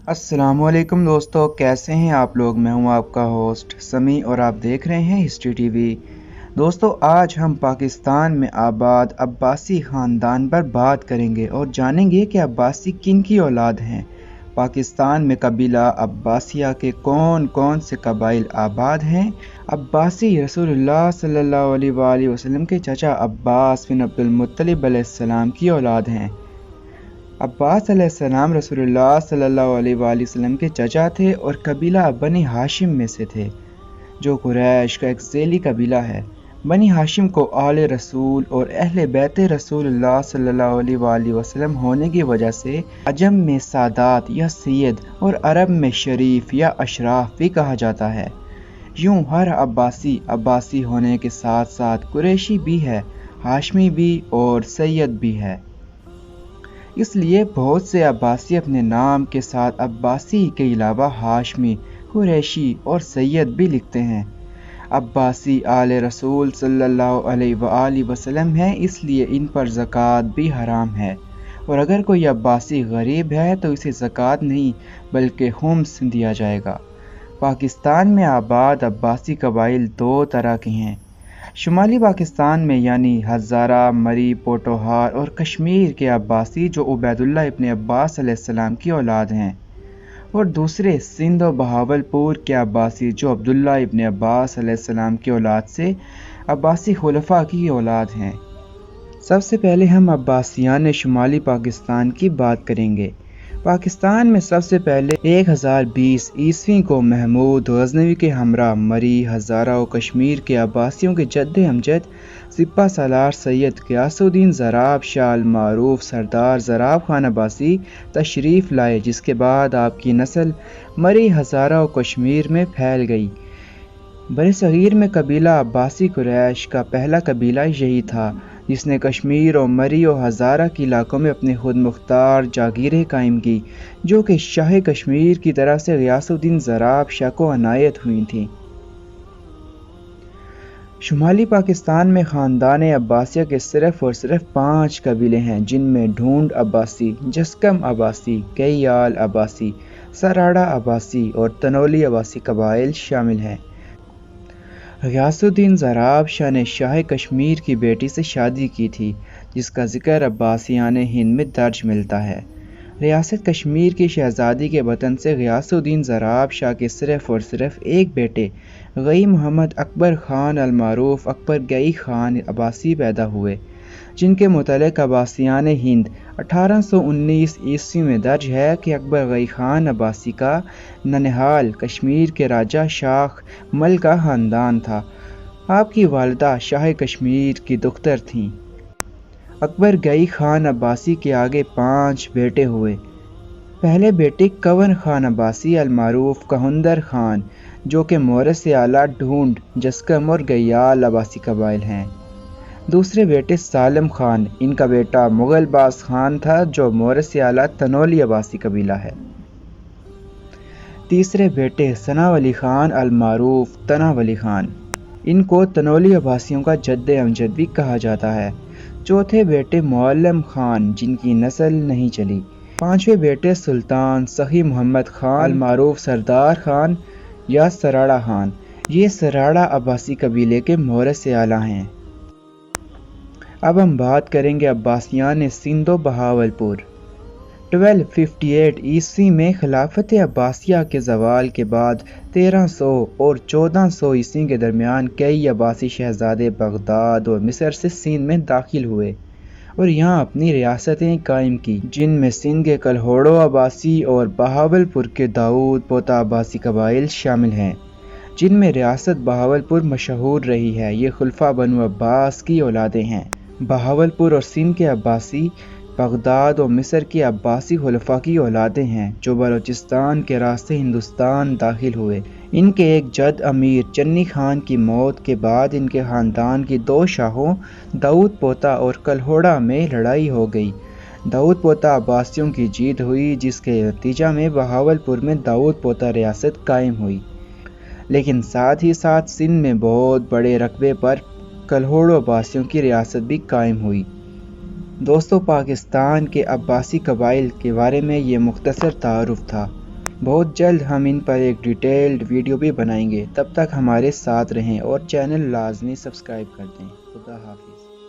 अस्सलाम वालेकुम दोस्तों, कैसे हैं आप लोग। मैं हूं आपका होस्ट समी और आप देख रहे हैं हिस्ट्री टीवी। दोस्तों, आज हम पाकिस्तान में आबाद अब्बासी ख़ानदान पर बात करेंगे और जानेंगे कि अब्बासी किन की औलाद हैं। पाकिस्तान में कबीला अब्बासिया के कौन कौन से कबाइल आबाद हैं। अब्बासी रसूलुल्लाह सल्लल्लाहु अलैहि वसल्लम के चाचा अब्बास बिन अब्दुल मुत्तलिब अलैहिस्सलाम की औलाद हैं। अब्बास अलैहिस्सलाम रसूलुल्लाह सल्लल्लाहु अलैहि वसल्लम के चचा थे और कबीला बनी हाशिम में से थे, जो कुरैश का एक ज़ेली कबीला है। बनी हाशिम को आले रसूल और अहले बैत रसूलुल्लाह सल्लल्लाहु अलैहि वसल्लम होने की वजह से अजम में सादात या सैयद और अरब में शरीफ या अशराफ भी कहा जाता है। यूं हर अब्बासी अब्बासी होने के साथ साथ कुरैशी भी है, हाशमी भी और सैयद भी है। इसलिए बहुत से अब्बासी अपने नाम के साथ अब्बासी के अलावा हाशमी, कुरैशी और सैयद भी लिखते हैं। अब्बासी आले रसूल सल्लल्लाहु अलैहि वसल्लम हैं, इसलिए इन पर ज़कात भी हराम है। और अगर कोई अब्बासी गरीब है तो इसे ज़कात नहीं बल्कि खुम्स दिया जाएगा। पाकिस्तान में आबाद अब्बासी कबाइल दो तरह के हैं। शुमाली पाकिस्तान में यानी हज़ारा, मरी, पोटोहार और कश्मीर के अब्बासी जो उबैदुल्लाह इब्न अब्बास अलैहिस्सलाम की औलाद हैं, और दूसरे सिंध और बहावलपुर के अब्बासी जो अब्दुल्लाह इब्न अब्बास अलैहिस्सलाम की औलाद से अब्बासी खुलफा की औलाद हैं। सबसे पहले हम अब्बासियान शुमाली पाकिस्तान की बात करेंगे। पाकिस्तान में सबसे पहले 1020 ईस्वी को महमूद गजनवी के हमरा मरी, हज़ारा और कश्मीर के अब्बासियों के जद्द अमजद सिपा सालार सैयद ग़ियासुद्दीन ज़राब शाह अल मारूफ सरदार ज़राब खान अब्बासी तशरीफ़ लाए, जिसके बाद आपकी नस्ल मरी, हज़ारा और कश्मीर में फैल गई। बरसगीर में कबीला अब्बासी कुरैश का पहला कबीला यही था, जिसने कश्मीर और मरी और हज़ारा के इलाकों में अपनी खुद मुख्तार जागीरें कायम की, जो कि शाह कश्मीर की तरफ से ग़ियासुद्दीन ज़राब शाह को अनायत हुई थी। शुमाली पाकिस्तान में ख़ानदान अब्बासिया के सिर्फ़ और सिर्फ 5 कबीले हैं, जिनमें ढूंढ अब्बासी, जस्कम अब्बासी, कैयाल अब्बासी, सराड़ा अब्बासी और तनोली अब्बासी कबाइल शामिल हैं। ग़ियासुद्दीन ज़राब शाह ने शाह कश्मीर की बेटी से शादी की थी, जिसका ज़िक्र अब्बासियान हिंद में दर्ज मिलता है। रियासत कश्मीर की शहज़ादी के वतन से ग़ियासुद्दीन ज़राब शाह के सिर्फ़ और सिर्फ एक बेटे गई मोहम्मद अकबर ख़ान अल मारूफ अकबर गई ख़ान अब्बासी पैदा हुए, जिनके मुतल्लिक़ अब्बासियान हिंद 1819 ईस्वी में दर्ज है कि अकबर गई ख़ान अब्बासी का ननिहाल कश्मीर के राजा शाह मल का ख़ानदान था। आपकी वालिदा शाह कश्मीर की दुख्तर थीं। अकबर गई ख़ान अब्बासी के आगे 5 बेटे हुए। पहले बेटे कंवर ख़ान अब्बासी अल मारूफ कहंदर ख़ान, जो कि मोरस से आला ढूंढ, जस्कम और गयाल अब्बासी कबाइल हैं। दूसरे बेटे सालम ख़ान, इनका बेटा मुग़ल बास ख़ान था, जो मोरस से आला तनोली अब्बासी कबीला है। तीसरे बेटे सनावली ख़ान अल मारूफ तनावली ख़ान, इनको तनोली अब्बासियों का जद्द अमजद भी कहा जाता है। चौथे बेटे मुअल्लम ख़ान, जिनकी नस्ल नहीं चली। पांचवें बेटे सुल्तान सखी मोहम्मद ख़ान अल मारूफ सरदार ख़ान या सराड़ा ख़ान, ये सराड़ा अब्बासी कबीले के मोरस से आला हैं। अब हम बात करेंगे अब्बासियान सिंध व बहावलपुर। 1258 ईस्वी में खिलाफत अब्बासिया के ज़वाल के बाद 1300 और 1400 ईस्वी के दरमियान कई अब्बासी शहज़ादे बगदाद और मिस्र से सिंध में दाखिल हुए और यहाँ अपनी रियासतें कायम की, जिनमें सिंध के कलहोड़ो अब्बासी और बहावलपुर के दाऊद पोता अब्बासी कबाइल शामिल हैं, जिनमें रियासत बहावलपुर मशहूर रही है। ये खुलफा बनु अब्बास की औलादें हैं। बहावलपुर और सिंध के अब्बासी बगदाद और मिस्र के अब्बासी खुलफा की औलादें हैं, जो बलूचिस्तान के रास्ते हिंदुस्तान दाखिल हुए। इनके एक जद अमीर चन्नी खान की मौत के बाद इनके ख़ानदान की 2 शाहों दाऊद पोता और कलहोड़ा में लड़ाई हो गई। दाऊद पोता अब्बासियों की जीत हुई, जिसके नतीजा में बहावलपुर में दाऊद पोता रियासत कायम हुई, लेकिन साथ ही साथ सिंध में बहुत बड़े रकबे पर कलहोड़ो अब्बासियों की रियासत भी कायम हुई। दोस्तों, पाकिस्तान के अब्बासी कबाइल के बारे में ये मुख्तसर तारुफ था। बहुत जल्द हम इन पर एक डिटेल्ड वीडियो भी बनाएंगे। तब तक हमारे साथ रहें और चैनल लाजमी सब्सक्राइब कर दें। खुदा हाफिज़।